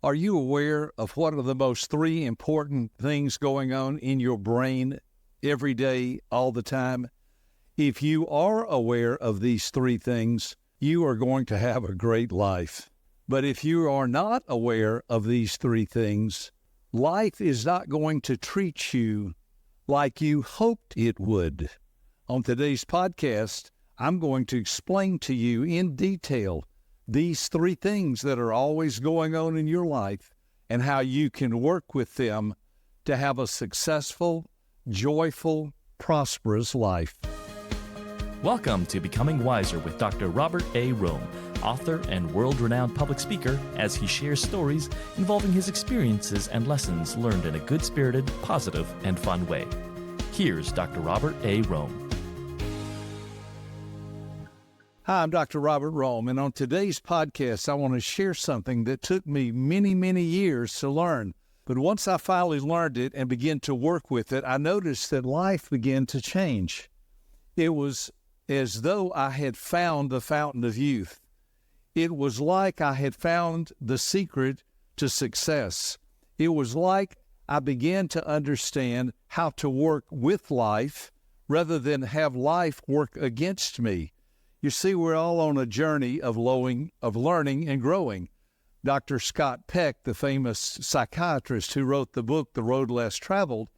Are you aware of what are the most three important things going on in your brain every day, all the time? If you are aware of these three things, you are going to have a great life. But if you are not aware of these three things, life is not going to treat you like you hoped it would. On today's podcast, I'm going to explain to you in detail these three things that are always going on in your life and how you can work with them to have a successful, joyful, prosperous life. Welcome to Becoming Wiser with Dr. Robert A. Rohm, author and world-renowned public speaker, as he shares stories involving his experiences and lessons learned in a good-spirited, positive, and fun way. Here's Dr. Robert A. Rohm. Hi, I'm Dr. Robert Rohm, and on today's podcast, I want to share something that took me many, many years to learn. But once I finally learned it and began to work with it, I noticed that life began to change. It was as though I had found the fountain of youth. It was like I had found the secret to success. It was like I began to understand how to work with life rather than have life work against me. You see, we're all on a journey of learning and growing. Dr. Scott Peck, the famous psychiatrist who wrote the book, The Road Less Traveled,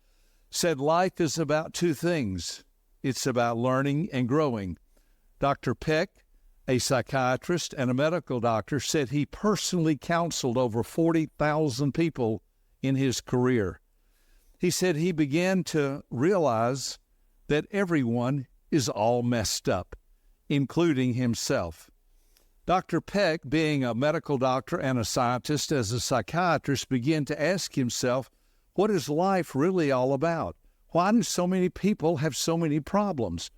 said life is about two things. It's about learning and growing. Dr. Peck, a psychiatrist and a medical doctor, said he personally counseled over 40,000 people in his career. He said he began to realize that everyone is all messed up, including himself. Dr. Peck, being a medical doctor and a scientist, as a psychiatrist, began to ask himself, what is life really all about? Why do so many people have so many problems?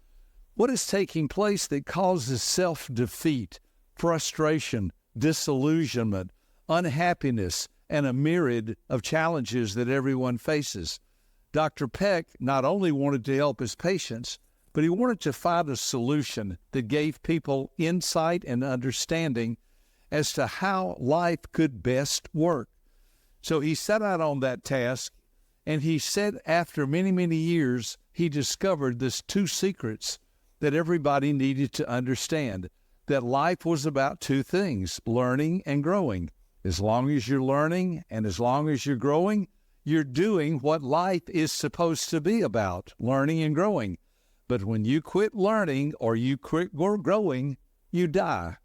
What is taking place that causes self-defeat, frustration, disillusionment, unhappiness, and a myriad of challenges that everyone faces? Dr. Peck not only wanted to help his patients, but he wanted to find a solution that gave people insight and understanding as to how life could best work. So he set out on that task, and he said after many, many years, he discovered these two secrets that everybody needed to understand, that life was about two things, learning and growing. As long as you're learning and as long as you're growing, you're doing what life is supposed to be about, learning and growing. But when you quit learning or you quit growing, you die.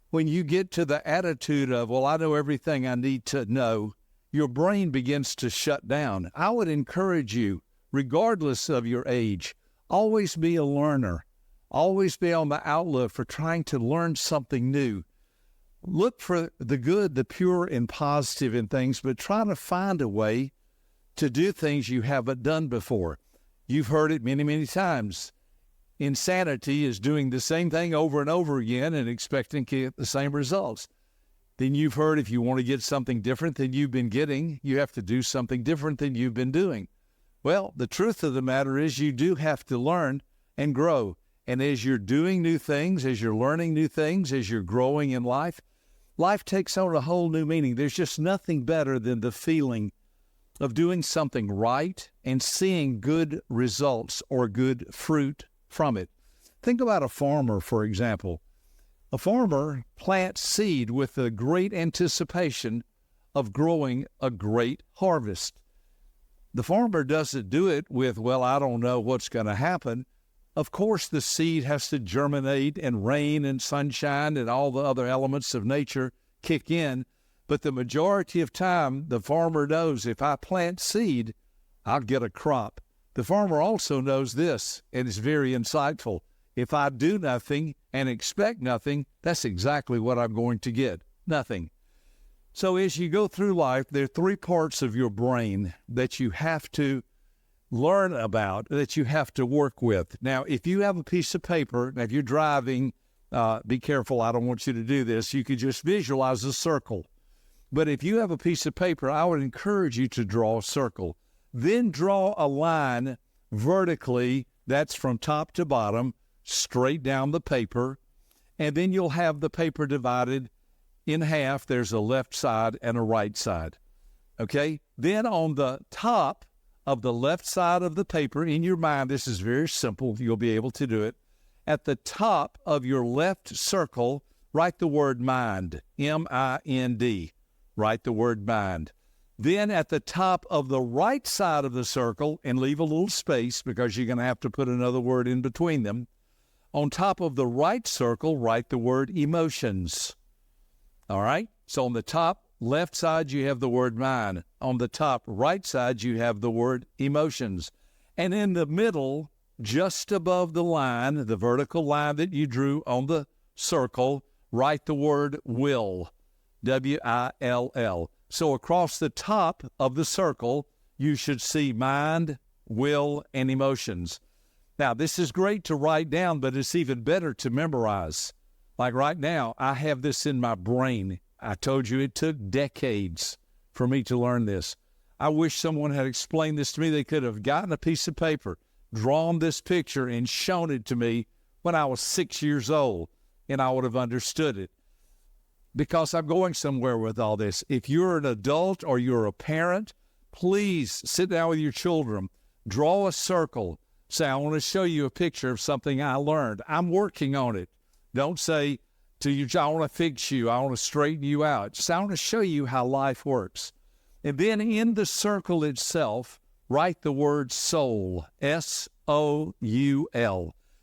When you get to the attitude of, well, I know everything I need to know, your brain begins to shut down. I would encourage you, regardless of your age, always be a learner. Always be on the outlook for trying to learn something new. Look for the good, the pure, and positive in things, but try to find a way to do things you haven't done before. You've heard it many, many times. Insanity is doing the same thing over and over again and expecting to get the same results. Then you've heard if you want to get something different than you've been getting, you have to do something different than you've been doing. Well, the truth of the matter is you do have to learn and grow. And as you're doing new things, as you're learning new things, as you're growing in life, life takes on a whole new meaning. There's just nothing better than the feeling of doing something right and seeing good results or good fruit from it. Think about a farmer, for example. A farmer plants seed with a great anticipation of growing a great harvest. The farmer doesn't do it with, well, I don't know what's going to happen. Of course, the seed has to germinate and rain and sunshine and all the other elements of nature kick in. But the majority of time, the farmer knows if I plant seed, I'll get a crop. The farmer also knows this, and it's very insightful. If I do nothing and expect nothing, that's exactly what I'm going to get, nothing. So as you go through life, there are three parts of your brain that you have to learn about, that you have to work with. Now, if you have a piece of paper, now if you're driving, be careful, I don't want you to do this. You could just visualize a circle. But if you have a piece of paper, I would encourage you to draw a circle. Then draw a line vertically, that's from top to bottom, straight down the paper, and then you'll have the paper divided in half, there's a left side and a right side. Okay? Then on the top of the left side of the paper, in your mind, this is very simple. You'll be able to do it. At the top of your left circle, write the word mind, M-I-N-D. Write the word mind. Then at the top of the right side of the circle, and leave a little space because you're going to have to put another word in between them. On top of the right circle, write the word emotions. All right? So on the top left side, you have the word mind. On the top right side, you have the word emotions. And in the middle, just above the line, the vertical line that you drew on the circle, write the word will, W-I-L-L. So across the top of the circle, you should see mind, will, and emotions. Now, this is great to write down, but it's even better to memorize. Like right now, I have this in my brain. I told you it took decades for me to learn this. I wish someone had explained this to me. They could have gotten a piece of paper, drawn this picture, and shown it to me when I was 6 years old, and I would have understood it. Because I'm going somewhere with all this. If you're an adult or you're a parent, please sit down with your children, draw a circle, say, I want to show you a picture of something I learned. I'm working on it. Don't say to you, I want to fix you, I want to straighten you out. Just, I want to show you how life works. And then in the circle itself, write the word soul, S-O-U-L.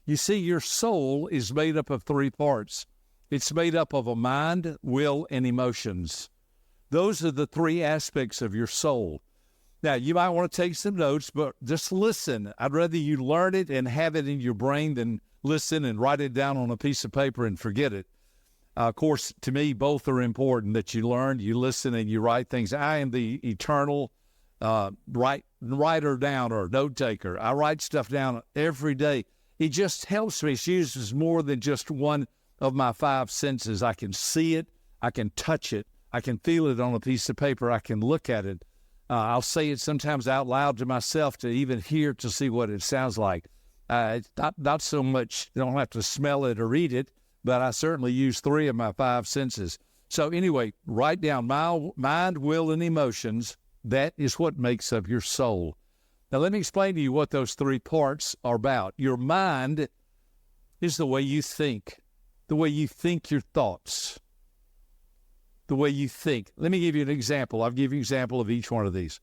You see, your soul is made up of three parts. It's made up of a mind, will, and emotions. Those are the three aspects of your soul. Now, you might want to take some notes, but just listen. I'd rather you learn it and have it in your brain than listen and write it down on a piece of paper and forget it. Of course, to me, both are important, that you learn, you listen, and you write things. I am the eternal writer down or note taker. I write stuff down every day. It just helps me. It uses more than just one of my five senses. I can see it, I can touch it, I can feel it on a piece of paper, I can look at it. I'll say it sometimes out loud to myself to even hear, to see what it sounds like. Not so much, you don't have to smell it or read it, but I certainly use three of my five senses. So anyway, write down my mind, will, and emotions. That is what makes up your soul. Now let me explain to you what those three parts are about. Your mind is the way you think your thoughts, the way you think. Let me give you an example. I'll give you an example of each one of these.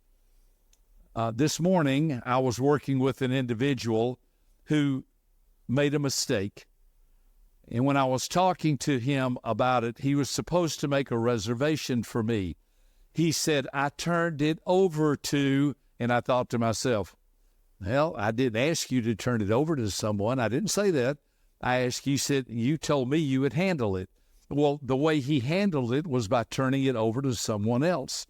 This morning, I was working with an individual who made a mistake. And when I was talking to him about it, he was supposed to make a reservation for me. He said, I turned it over to, and I thought to myself, well, I didn't ask you to turn it over to someone. I didn't say that. I asked you, said, you told me you would handle it. Well, the way he handled it was by turning it over to someone else.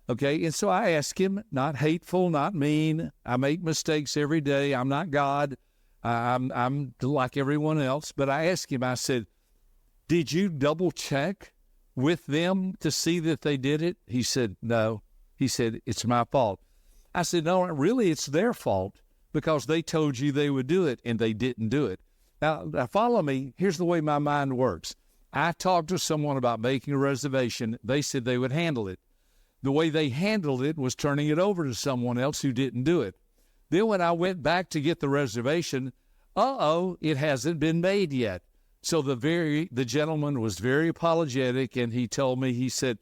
Okay, and so I asked him, not hateful, not mean. I make mistakes every day. I'm not God. I'm like everyone else. But I asked him, I said, did you double check with them to see that they did it? He said, no. He said, it's my fault. I said, no, really, it's their fault because they told you they would do it and they didn't do it. Now, follow me. Here's the way my mind works. I talked to someone about making a reservation. They said they would handle it. The way they handled it was turning it over to someone else who didn't do it. Then when I went back to get the reservation, it hasn't been made yet. So the gentleman was very apologetic, and he told me, he said,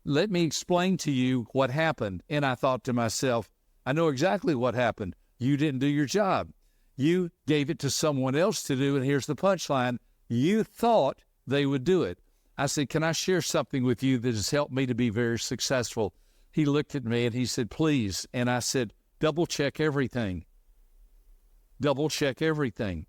let me explain to you what happened. And I thought to myself, I know exactly what happened. You didn't do your job. You gave it to someone else to do, and here's the punchline. You thought they would do it. I said, can I share something with you that has helped me to be very successful? He looked at me and he said, please. And I said, double check everything. Double check everything.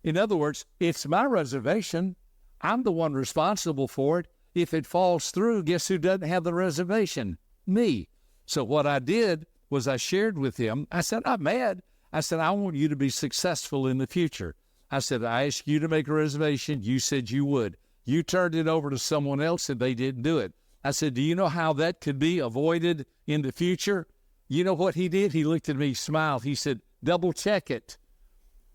In other words, it's my reservation. I'm the one responsible for it. If it falls through, guess who doesn't have the reservation? Me. So what I did was I shared with him. I said, I'm mad. I said, I want you to be successful in the future. I said, I asked you to make a reservation. You said you would. You turned it over to someone else and they didn't do it. I said, do you know how that could be avoided in the future? You know what he did? He looked at me, smiled. He said, double check it.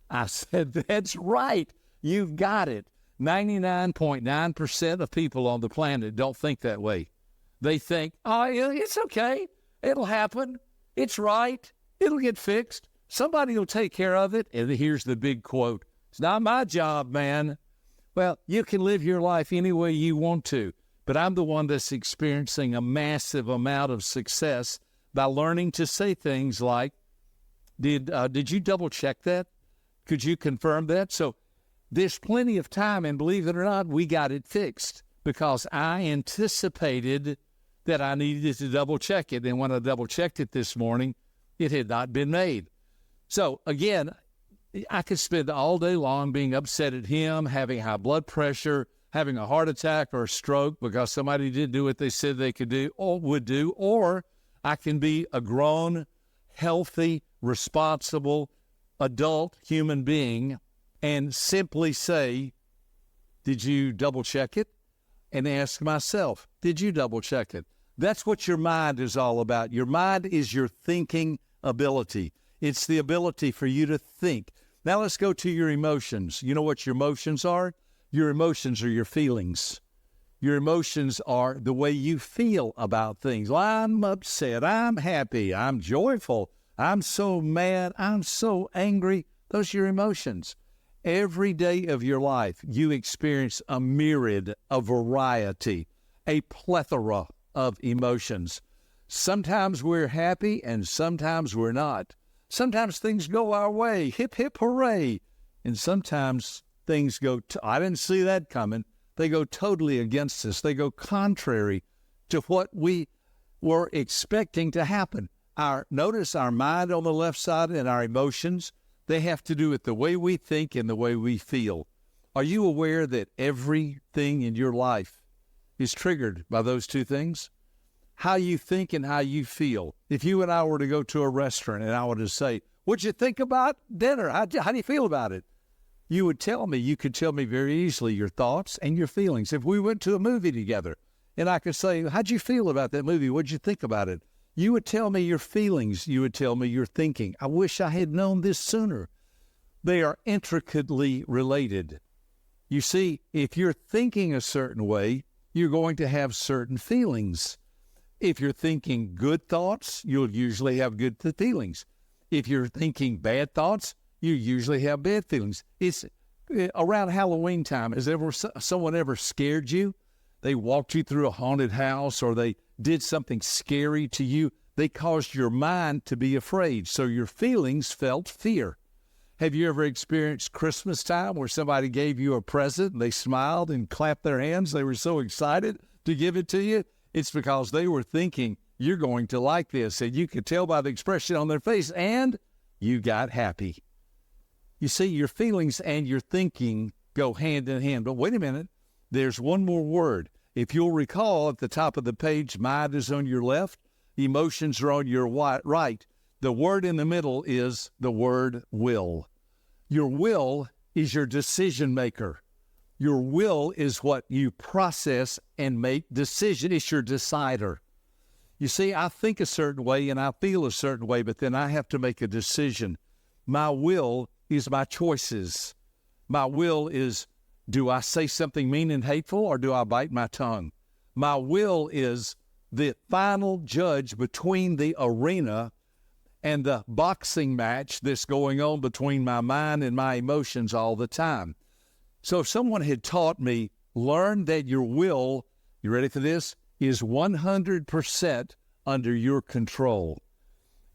I said, that's right. You've got it. 99.9% of people on the planet don't think that way. They think, oh, yeah, it's okay. It'll happen. It's right. It'll get fixed. Somebody will take care of it. And here's the big quote. It's not my job, man. Well, you can live your life any way you want to, but I'm the one that's experiencing a massive amount of success by learning to say things like, did you double check that? Could you confirm that? So there's plenty of time, and believe it or not, we got it fixed because I anticipated that I needed to double check it. And when I double checked it this morning, it had not been made. So again, I could spend all day long being upset at him, having high blood pressure, having a heart attack or a stroke because somebody didn't do what they said they could do or would do, or I can be a grown, healthy, responsible, adult human being and simply say, did you double check it? And ask myself, did you double check it? That's what your mind is all about. Your mind is your thinking ability. It's the ability for you to think. Now let's go to your emotions. You know what your emotions are? Your emotions are your feelings. Your emotions are the way you feel about things. Well, I'm upset. I'm happy. I'm joyful. I'm so mad. I'm so angry. Those are your emotions. Every day of your life, you experience a myriad, a variety, a plethora of emotions. Sometimes we're happy and sometimes we're not. Sometimes things go our way, hip, hip, hooray. And sometimes things go, I didn't see that coming. They go totally against us. They go contrary to what we were expecting to happen. Notice our mind on the left side and our emotions, they have to do with the way we think and the way we feel. Are you aware that everything in your life is triggered by those two things? How you think and how you feel. If you and I were to go to a restaurant and I were to say, what'd you think about dinner? How do you feel about it? You could tell me very easily your thoughts and your feelings. If we went to a movie together and I could say, how'd you feel about that movie? What'd you think about it? You would tell me your feelings. You would tell me your thinking. I wish I had known this sooner. They are intricately related. You see, if you're thinking a certain way, you're going to have certain feelings. If you're thinking good thoughts, you'll usually have good feelings. If you're thinking bad thoughts, you usually have bad feelings. It's around Halloween time. Has someone ever scared you? They walked you through a haunted house or they did something scary to you. They caused your mind to be afraid. So your feelings felt fear. Have you ever experienced Christmas time where somebody gave you a present and they smiled and clapped their hands? They were so excited to give it to you. It's because they were thinking, you're going to like this. And you could tell by the expression on their face, and you got happy. You see, your feelings and your thinking go hand in hand. But wait a minute, there's one more word. If you'll recall, at the top of the page, mind is on your left, emotions are on your right. The word in the middle is the word will. Your will is your decision maker. Your will is what you process and make decision. It's your decider. You see, I think a certain way and I feel a certain way, but then I have to make a decision. My will is my choices. My will is, do I say something mean and hateful or do I bite my tongue? My will is the final judge between the arena and the boxing match that's going on between my mind and my emotions all the time. So if someone had taught me, learn that your will, you ready for this, is 100% under your control.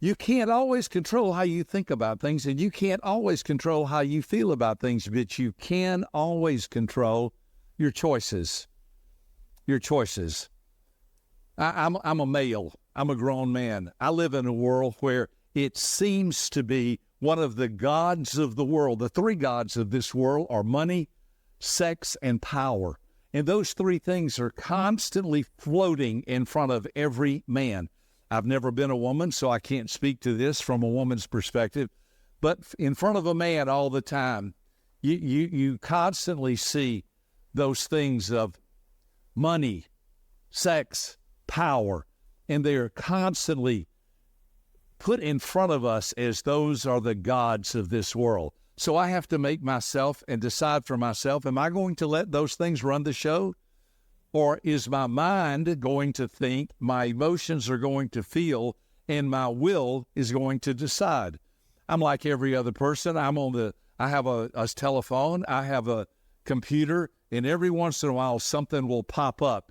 You can't always control how you think about things, and you can't always control how you feel about things, but you can always control your choices. Your choices. I'm a male. I'm a grown man. I live in a world where it seems to be one of the gods of the world. The three gods of this world are money, sex, and power. And those three things are constantly floating in front of every man. I've never been a woman, so I can't speak to this from a woman's perspective. But in front of a man all the time, you constantly see those things of money, sex, power, and they are constantly put in front of us as those are the gods of this world. So I have to make myself and decide for myself, am I going to let those things run the show? Or is my mind going to think, my emotions are going to feel, and my will is going to decide? I'm like every other person. I have a telephone, I have a computer, and every once in a while something will pop up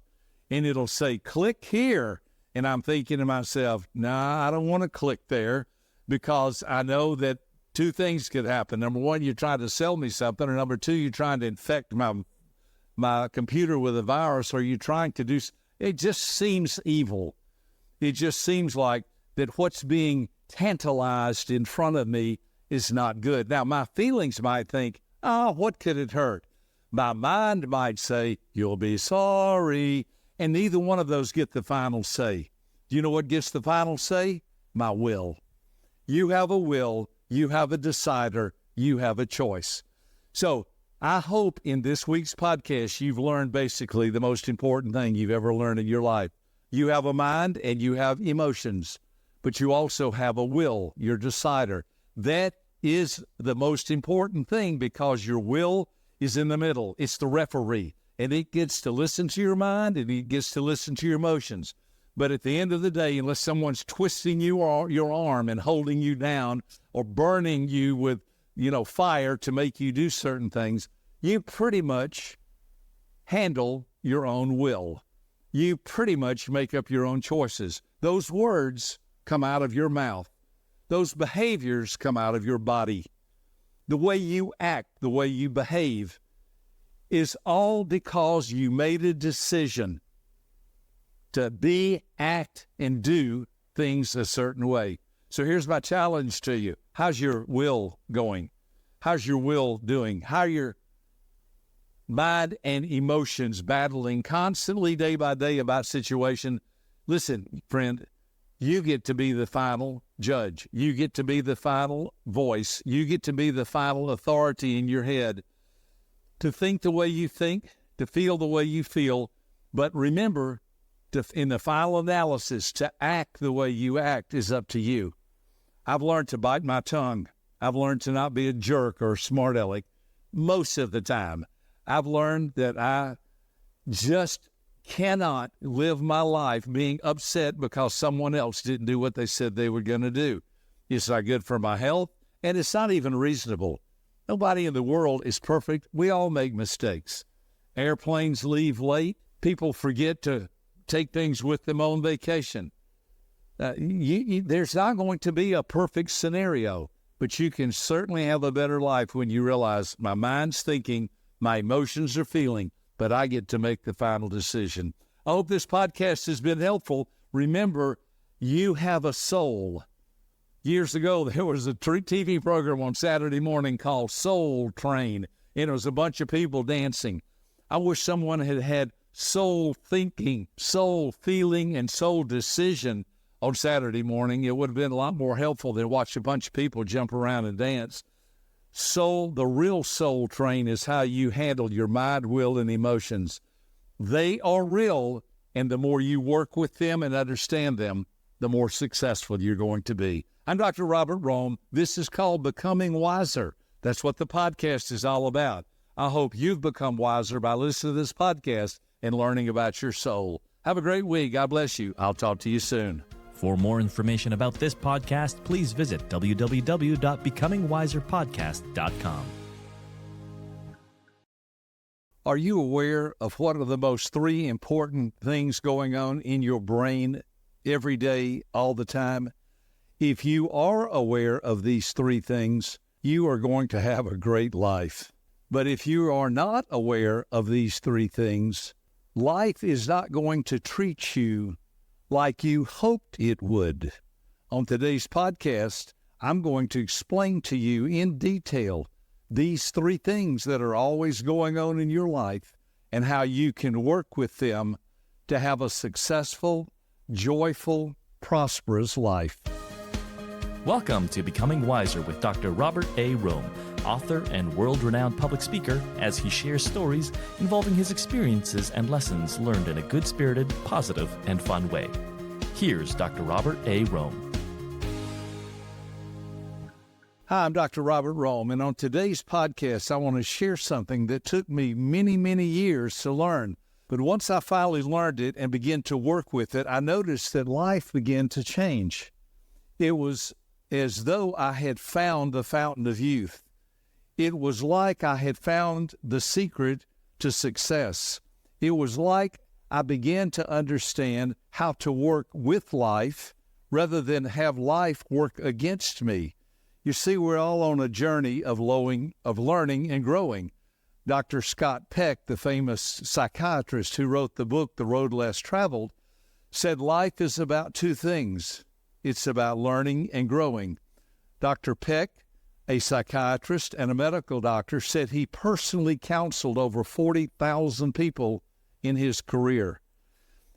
and it'll say, click here. And I'm thinking to myself, nah, I don't want to click there, because I know that two things could happen. Number one, you're trying to sell me something, or number two, you're trying to infect my computer with a virus, or you're trying to do, it just seems evil. It just seems like that what's being tantalized in front of me is not good. Now, my feelings might think, what could it hurt? My mind might say, you'll be sorry. And neither one of those get the final say. Do you know what gets the final say? My will. You have a will. You have a decider. You have a choice. So I hope in this week's podcast, you've learned basically the most important thing you've ever learned in your life. You have a mind and you have emotions, but you also have a will, your decider. That is the most important thing, because your will is in the middle. It's the referee, and it gets to listen to your mind and it gets to listen to your emotions. But at the end of the day, unless someone's twisting your arm and holding you down or burning you with, fire to make you do certain things, you pretty much handle your own will. You pretty much make up your own choices. Those words come out of your mouth. Those behaviors come out of your body. The way you act, the way you behave, is all because you made a decision to be, act, and do things a certain way. So here's my challenge to you. How's your will going? How's your will doing? How are your mind and emotions battling constantly, day by day, about situation? Listen, friend, you get to be the final judge. You get to be the final voice. You get to be the final authority in your head to think the way you think, to feel the way you feel. But remember, in the final analysis, to act the way you act is up to you. I've learned to bite my tongue. I've learned to not be a jerk or a smart aleck most of the time. I've learned that I just cannot live my life being upset because someone else didn't do what they said they were going to do. It's not good for my health, and it's not even reasonable. Nobody in the world is perfect. We all make mistakes. Airplanes leave late. People forget to take things with them on vacation. There's not going to be a perfect scenario, but you can certainly have a better life when you realize my mind's thinking, my emotions are feeling, but I get to make the final decision. I hope this podcast has been helpful. Remember, you have a soul. Years ago, there was a TV program on Saturday morning called Soul Train, and it was a bunch of people dancing. I wish someone had soul thinking, soul feeling, and soul decision on Saturday morning. It would have been a lot more helpful than watch a bunch of people jump around and dance. The real soul train is how you handle your mind, will, and emotions. They are real, and the more you work with them and understand them, the more successful you're going to be. I'm Dr. Robert Rohm. This is called Becoming Wiser. That's what the podcast is all about. I hope you've become wiser by listening to this podcast and learning about your soul. Have a great week. God bless you. I'll talk to you soon. For more information about this podcast, please visit www.becomingwiserpodcast.com. Are you aware of what are the most three important things going on in your brain every day, all the time? If you are aware of these three things, you are going to have a great life. But if you are not aware of these three things, life is not going to treat you like you hoped it would. On today's podcast, I'm going to explain to you in detail these three things that are always going on in your life and how you can work with them to have a successful, joyful, prosperous life. Welcome to Becoming Wiser with Dr. Robert A. Rohm, author and world-renowned public speaker, as he shares stories involving his experiences and lessons learned in a good-spirited, positive, and fun way. Here's Dr. Robert A. Rohm. Hi, I'm Dr. Robert Rohm, and on today's podcast, I want to share something that took me many, many years to learn. But once I finally learned it and began to work with it, I noticed that life began to change. It was as though I had found the fountain of youth. It was like I had found the secret to success. It was like I began to understand how to work with life rather than have life work against me. You see, we're all on a journey of learning and growing. Dr. Scott Peck, the famous psychiatrist who wrote the book, The Road Less Traveled, said life is about two things. It's about learning and growing. Dr. Peck, a psychiatrist and a medical doctor, said he personally counseled over 40,000 people in his career.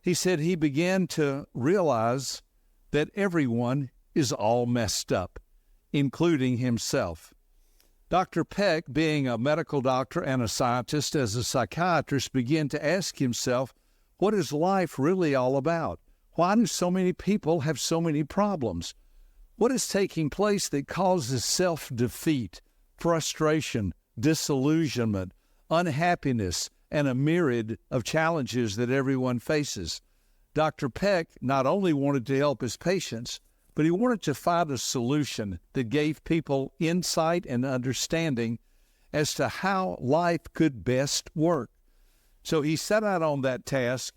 He said he began to realize that everyone is all messed up, including himself. Dr. Peck, being a medical doctor and a scientist, as a psychiatrist, began to ask himself, what is life really all about? Why do so many people have so many problems? What is taking place that causes self-defeat, frustration, disillusionment, unhappiness, and a myriad of challenges that everyone faces? Dr. Peck not only wanted to help his patients, but he wanted to find a solution that gave people insight and understanding as to how life could best work. So he set out on that task,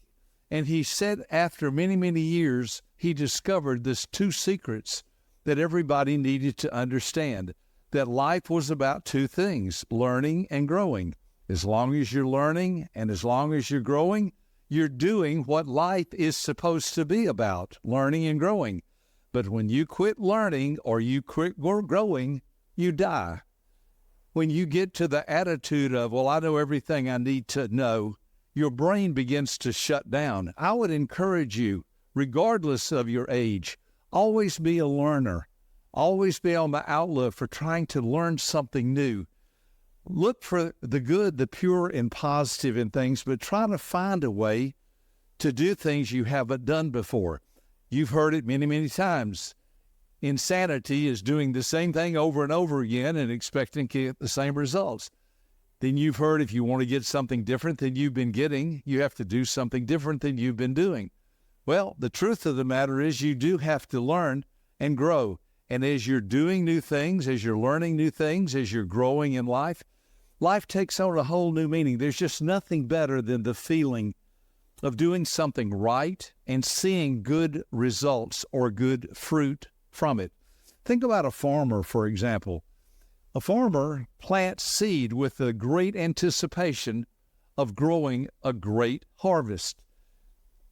and he said after many, many years, he discovered these two secrets that everybody needed to understand, that life was about two things, learning and growing. As long as you're learning and as long as you're growing, you're doing what life is supposed to be about, learning and growing. But when you quit learning or you quit growing, you die. When you get to the attitude of, well, I know everything I need to know, your brain begins to shut down. I would encourage you, regardless of your age, always be a learner. Always be on the outlook for trying to learn something new. Look for the good, the pure, and positive in things, but try to find a way to do things you haven't done before. You've heard it many, many times. Insanity is doing the same thing over and over again and expecting to get the same results. Then you've heard if you want to get something different than you've been getting, you have to do something different than you've been doing. Well, the truth of the matter is you do have to learn and grow. And as you're doing new things, as you're learning new things, as you're growing in life, life takes on a whole new meaning. There's just nothing better than the feeling of doing something right and seeing good results or good fruit from it. Think about a farmer, for example. A farmer plants seed with a great anticipation of growing a great harvest.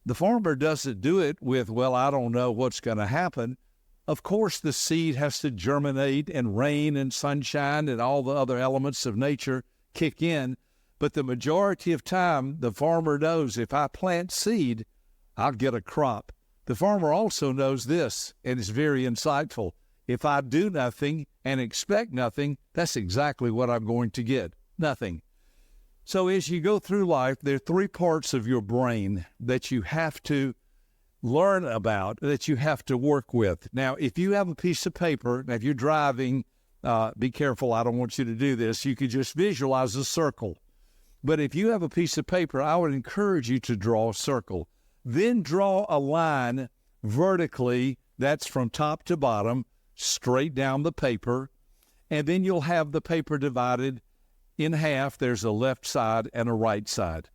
The farmer doesn't do it with, well, I don't know what's going to happen. Of course, the seed has to germinate and rain and sunshine and all the other elements of nature kick in. But the majority of time, the farmer knows if I plant seed, I'll get a crop. The farmer also knows this, and it's very insightful. If I do nothing and expect nothing, that's exactly what I'm going to get, nothing. So as you go through life, there are three parts of your brain that you have to learn about, that you have to work with. Now, if you have a piece of paper, now if you're driving, be careful, I don't want you to do this. You could just visualize a circle. But if you have a piece of paper, I would encourage you to draw a circle. Then draw a line vertically, that's from top to bottom, straight down the paper. And then you'll have the paper divided in half. There's a left side and a right side.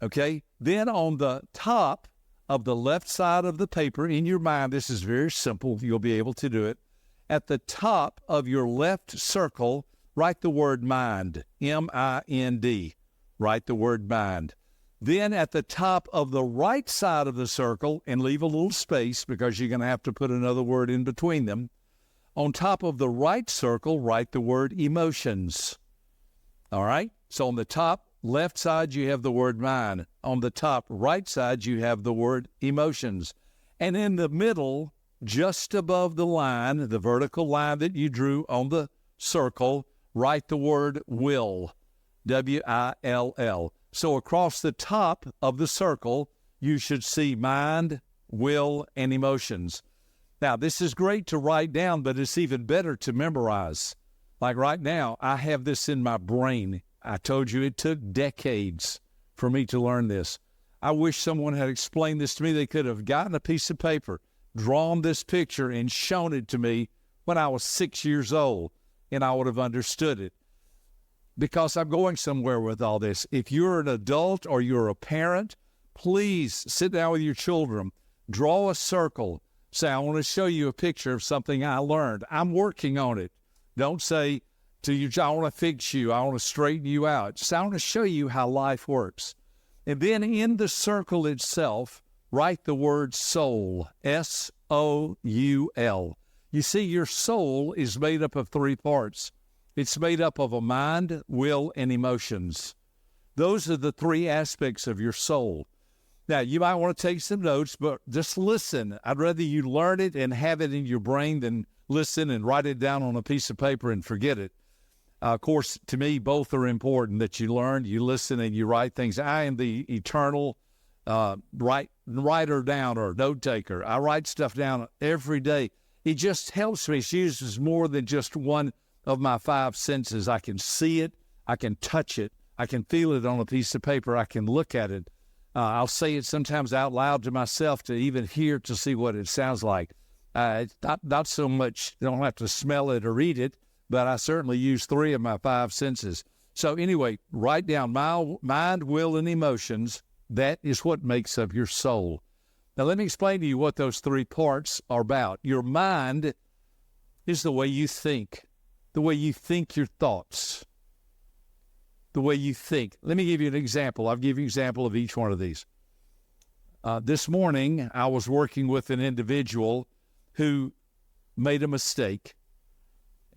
Okay? Then on the top of the left side of the paper, in your mind, this is very simple. You'll be able to do it. At the top of your left circle, write the word mind, M-I-N-D. Write the word mind. Then at the top of the right side of the circle, and leave a little space because you're going to have to put another word in between them. On top of the right circle, write the word emotions. All right? So on the top left side, you have the word mind. On the top right side, you have the word emotions. And in the middle, just above the line, the vertical line that you drew on the circle, write the word will. W-I-L-L. So across the top of the circle, you should see mind, will, and emotions. Now, this is great to write down, but it's even better to memorize. Like right now, I have this in my brain. I told you it took decades for me to learn this. I wish someone had explained this to me. They could have gotten a piece of paper, drawn this picture, and shown it to me when I was 6 years old, and I would have understood it. Because I'm going somewhere with all this. If you're an adult or you're a parent, please sit down with your children, draw a circle, say, I want to show you a picture of something I learned. I'm working on it. Don't say to you, I want to fix you, I want to straighten you out. Just, I want to show you how life works. And then in the circle itself, write the word soul, S-O-U-L. You see, your soul is made up of 3 parts. It's made up of a mind, will, and emotions. Those are the 3 aspects of your soul. Now, you might want to take some notes, but just listen. I'd rather you learn it and have it in your brain than listen and write it down on a piece of paper and forget it. Of course, to me, both are important, that you learn, you listen, and you write things. I am the eternal writer down or note taker. I write stuff down every day. It just helps me. It uses more than just one of my 5 senses. I can see it, I can touch it, I can feel it on a piece of paper, I can look at it. I'll say it sometimes out loud to myself to even hear, to see what it sounds like. Not so much, you don't have to smell it or read it, but I certainly use 3 of my 5 senses. So anyway, write down my mind, will, and emotions. That is what makes up your soul. Now let me explain to you what those 3 parts are about. Your mind is the way you think your thoughts, the way you think. Let me give you an example. I'll give you an example of each one of these. This morning, I was working with an individual who made a mistake.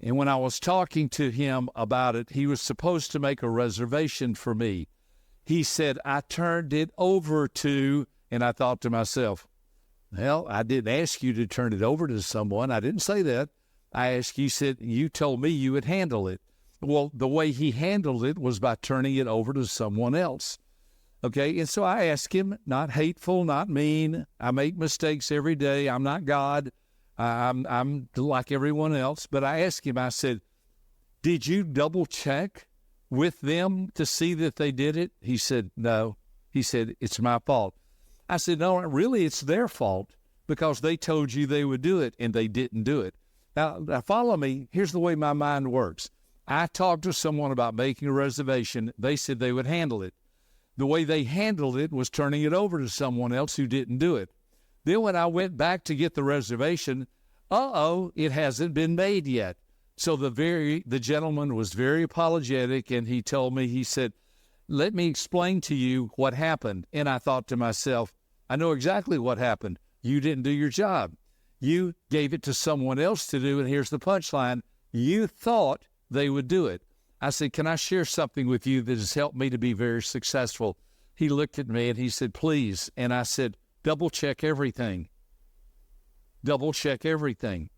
And when I was talking to him about it, he was supposed to make a reservation for me. He said, I turned it over to, and I thought to myself, well, I didn't ask you to turn it over to someone. I didn't say that. I asked you, said, you told me you would handle it. Well, the way he handled it was by turning it over to someone else. Okay, and so I asked him, not hateful, not mean. I make mistakes every day. I'm not God. I'm like everyone else. But I asked him, I said, did you double check with them to see that they did it? He said, no. He said, it's my fault. I said, no, really, it's their fault because they told you they would do it and they didn't do it. Now, follow me. Here's the way my mind works. I talked to someone about making a reservation. They said they would handle it. The way they handled it was turning it over to someone else who didn't do it. Then when I went back to get the reservation, it hasn't been made yet. So the gentleman was very apologetic, and he told me, he said, let me explain to you what happened. And I thought to myself, I know exactly what happened. You didn't do your job. You gave it to someone else to do, and here's the punchline. You thought they would do it. I said, can I share something with you that has helped me to be very successful? He looked at me and he said, please. And I said, double check everything. Double check everything.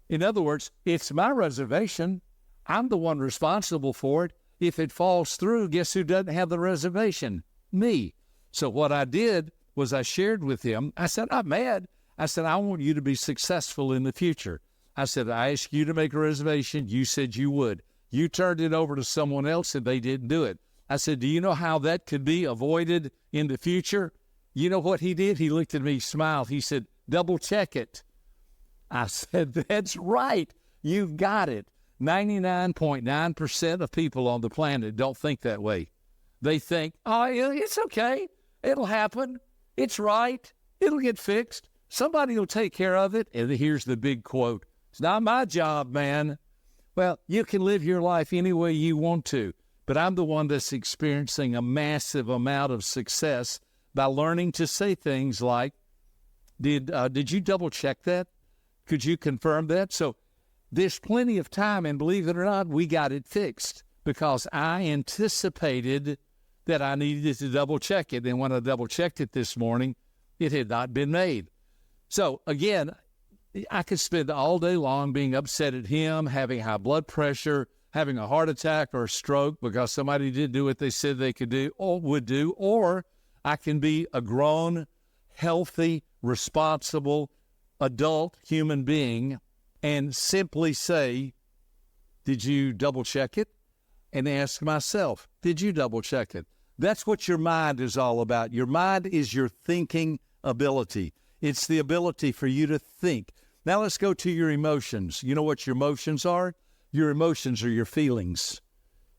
In other words, it's my reservation. I'm the one responsible for it. If it falls through, guess who doesn't have the reservation? Me. So what I did was I shared with him. I said, I'm mad. I said, I want you to be successful in the future. I said, I asked you to make a reservation. You said you would. You turned it over to someone else and they didn't do it. I said, do you know how that could be avoided in the future? You know what he did? He looked at me, smiled. He said, double check it. I said, that's right. You've got it. 99.9% of people on the planet don't think that way. They think, oh, it's okay. It'll happen. It's right. It'll get fixed. Somebody will take care of it. And here's the big quote. It's not my job, man. Well, you can live your life any way you want to, but I'm the one that's experiencing a massive amount of success by learning to say things like, did you double check that? Could you confirm that? So there's plenty of time, and believe it or not, we got it fixed because I anticipated that I needed to double check it. And when I double checked it this morning, it had not been made. So again, I could spend all day long being upset at him, having high blood pressure, having a heart attack or a stroke because somebody didn't do what they said they could do or would do, or I can be a grown, healthy, responsible adult human being and simply say, did you double check it? And ask myself, did you double check it? That's what your mind is all about. Your mind is your thinking ability. It's the ability for you to think. Now let's go to your emotions. You know what your emotions are? Your emotions are your feelings.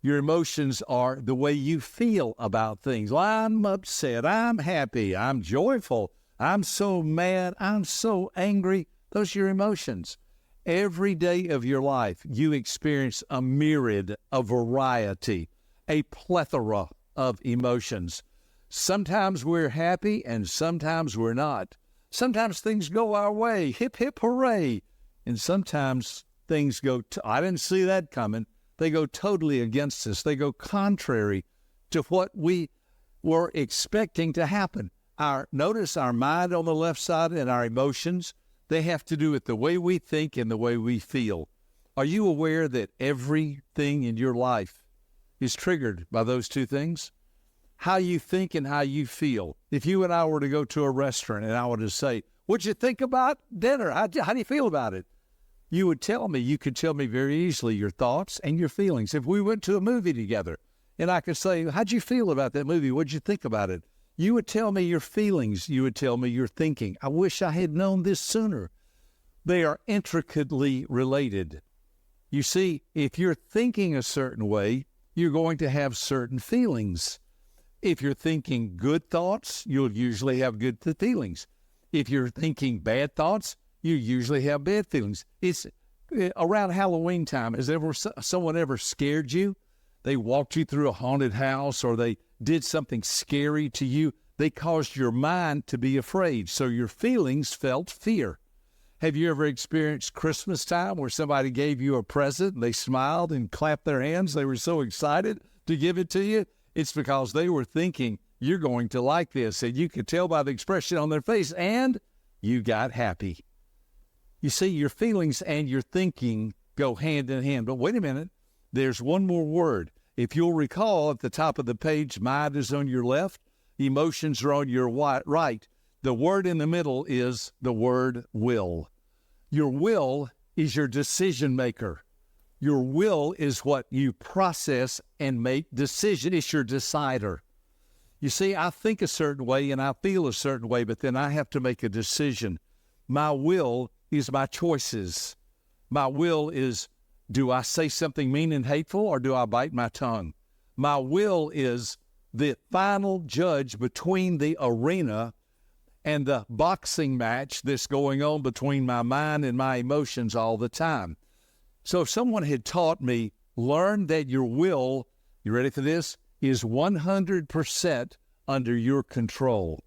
Your emotions are the way you feel about things. Well, I'm upset. I'm happy. I'm joyful. I'm so mad. I'm so angry. Those are your emotions. Every day of your life, you experience a myriad, a variety, a plethora of emotions. Sometimes we're happy and sometimes we're not. Sometimes things go our way, hip, hip, hooray. And sometimes things go, I didn't see that coming. They go totally against us. They go contrary to what we were expecting to happen. Notice our mind on the left side and our emotions, they have to do with the way we think and the way we feel. Are you aware that everything in your life is triggered by those two things? How you think and how you feel. If you and I were to go to a restaurant and I were to say, what'd you think about dinner? How do you feel about it? You could tell me very easily your thoughts and your feelings. If we went to a movie together and I could say, how'd you feel about that movie? What'd you think about it? You would tell me your feelings. You would tell me your thinking. I wish I had known this sooner. They are intricately related. You see, if you're thinking a certain way, you're going to have certain feelings. If you're thinking good thoughts, you'll usually have good feelings. If you're thinking bad thoughts, you usually have bad feelings. It's around Halloween time. Has someone ever scared you? They walked you through a haunted house or they did something scary to you. They caused your mind to be afraid. So your feelings felt fear. Have you ever experienced Christmas time where somebody gave you a present and they smiled and clapped their hands? They were so excited to give it to you. It's because they were thinking you're going to like this. And you could tell by the expression on their face, and you got happy. You see, your feelings and your thinking go hand in hand. But wait a minute. There's one more word. If you'll recall, at the top of the page, mind is on your left, emotions are on your right. The word in the middle is the word will. Your will is your decision maker. Your will is what you process and make decision. It's your decider. You see, I think a certain way and I feel a certain way, but then I have to make a decision. My will is my choices. My will is, do I say something mean and hateful or do I bite my tongue? My will is the final judge between the arena and the boxing match that's going on between my mind and my emotions all the time. So if someone had taught me, learn that your will, you ready for this, is 100% under your control.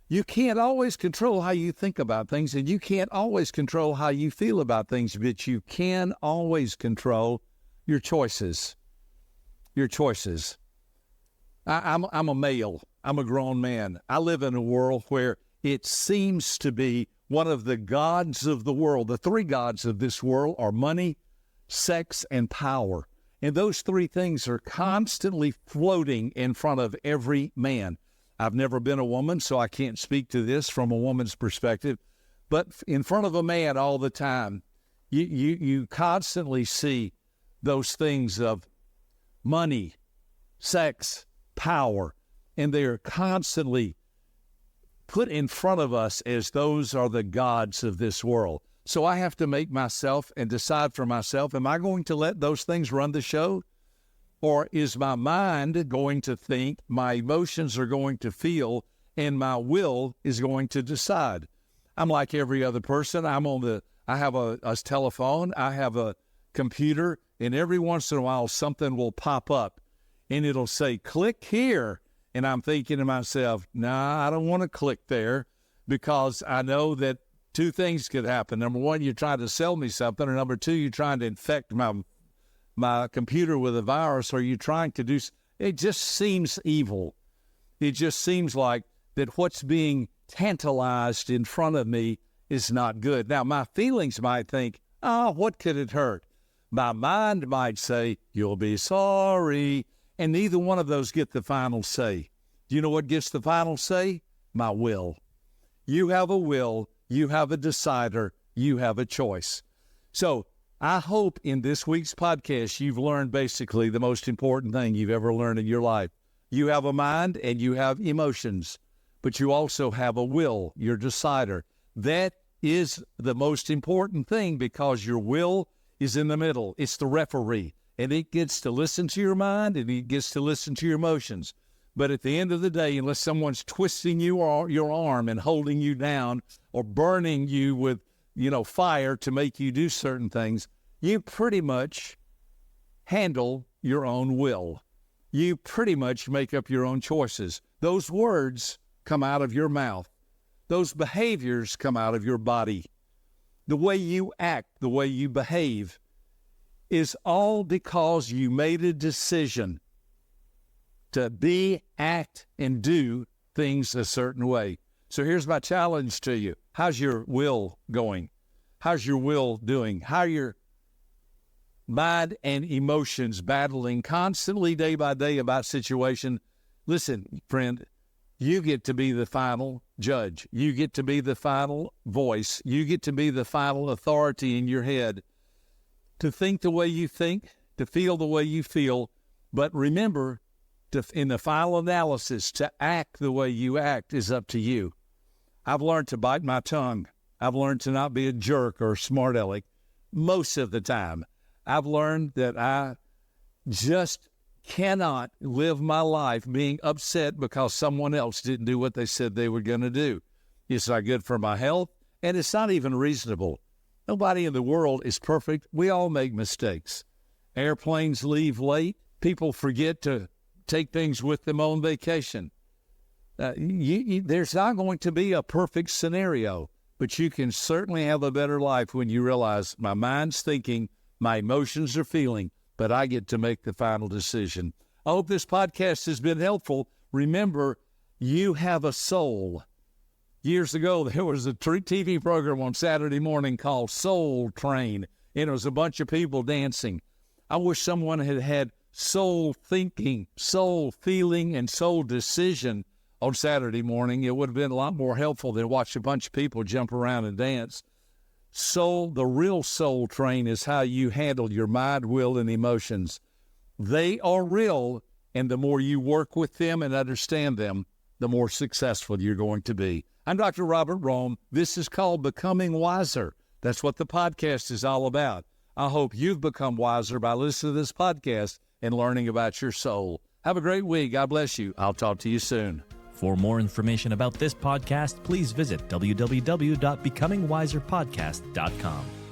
You can't always control how you think about things, and you can't always control how you feel about things, but you can always control your choices. Your choices. I'm a male. I'm a grown man. I live in a world where it seems to be one of the gods of the world. The three gods of this world are money, sex, and power. And those three things are constantly floating in front of every man. I've never been a woman, so I can't speak to this from a woman's perspective. But in front of a man all the time, you constantly see those things of money, sex, power, and they are constantly put in front of us as those are the gods of this world. So I have to make myself and decide for myself, am I going to let those things run the show? Or is my mind going to think, my emotions are going to feel, and my will is going to decide? I'm like every other person. I have a telephone, I have a computer, and every once in a while something will pop up and it'll say, click here. And I'm thinking to myself, nah, I don't want to click there because I know that two things could happen. Number one, you're trying to sell me something, or number two, you're trying to infect my computer with a virus, or you're trying to do, it just seems evil. It just seems like that what's being tantalized in front of me is not good. Now, my feelings might think, oh, what could it hurt? My mind might say, you'll be sorry. And neither one of those get the final say. Do you know what gets the final say? My will. You have a will. you have a decider, you have a choice. So I hope in this week's podcast you've learned basically the most important thing you've ever learned in your life. You have a mind and you have emotions, but you also have a will, your decider. That is the most important thing because your will is in the middle. It's the referee, and it gets to listen to your mind and it gets to listen to your emotions. But at the end of the day, unless someone's twisting you or your arm and holding you down or burning you with, fire to make you do certain things, you pretty much handle your own will. You pretty much make up your own choices. Those words come out of your mouth. Those behaviors come out of your body. The way you act, the way you behave is all because you made a decision to be, act, and do things a certain way. So here's my challenge to you. How's your will going? How's your will doing? How are your mind and emotions battling constantly day by day about situation? Listen, friend, you get to be the final judge. You get to be the final voice. You get to be the final authority in your head to think the way you think, to feel the way you feel. But remember, in the final analysis, to act the way you act is up to you. I've learned to bite my tongue. I've learned to not be a jerk or a smart aleck most of the time. I've learned that I just cannot live my life being upset because someone else didn't do what they said they were going to do. It's not good for my health, and it's not even reasonable. Nobody in the world is perfect. We all make mistakes. Airplanes leave late. People forget to take things with them on vacation. There's not going to be a perfect scenario, but you can certainly have a better life when you realize my mind's thinking, my emotions are feeling, but I get to make the final decision. I hope this podcast has been helpful. Remember, you have a soul. Years ago, there was a TV program on Saturday morning called Soul Train, and it was a bunch of people dancing. I wish someone had soul thinking, soul feeling, and soul decision on Saturday morning. It would have been a lot more helpful than watch a bunch of people jump around and dance. Soul, the real soul train is how you handle your mind, will, and emotions. They are real, and the more you work with them and understand them, the more successful you're going to be. I'm Dr. Robert Rohm. This is called Becoming Wiser. That's what the podcast is all about. I hope you've become wiser by listening to this podcast and learning about your soul. Have a great week. God bless you. I'll talk to you soon. For more information about this podcast, please visit www.becomingwiserpodcast.com.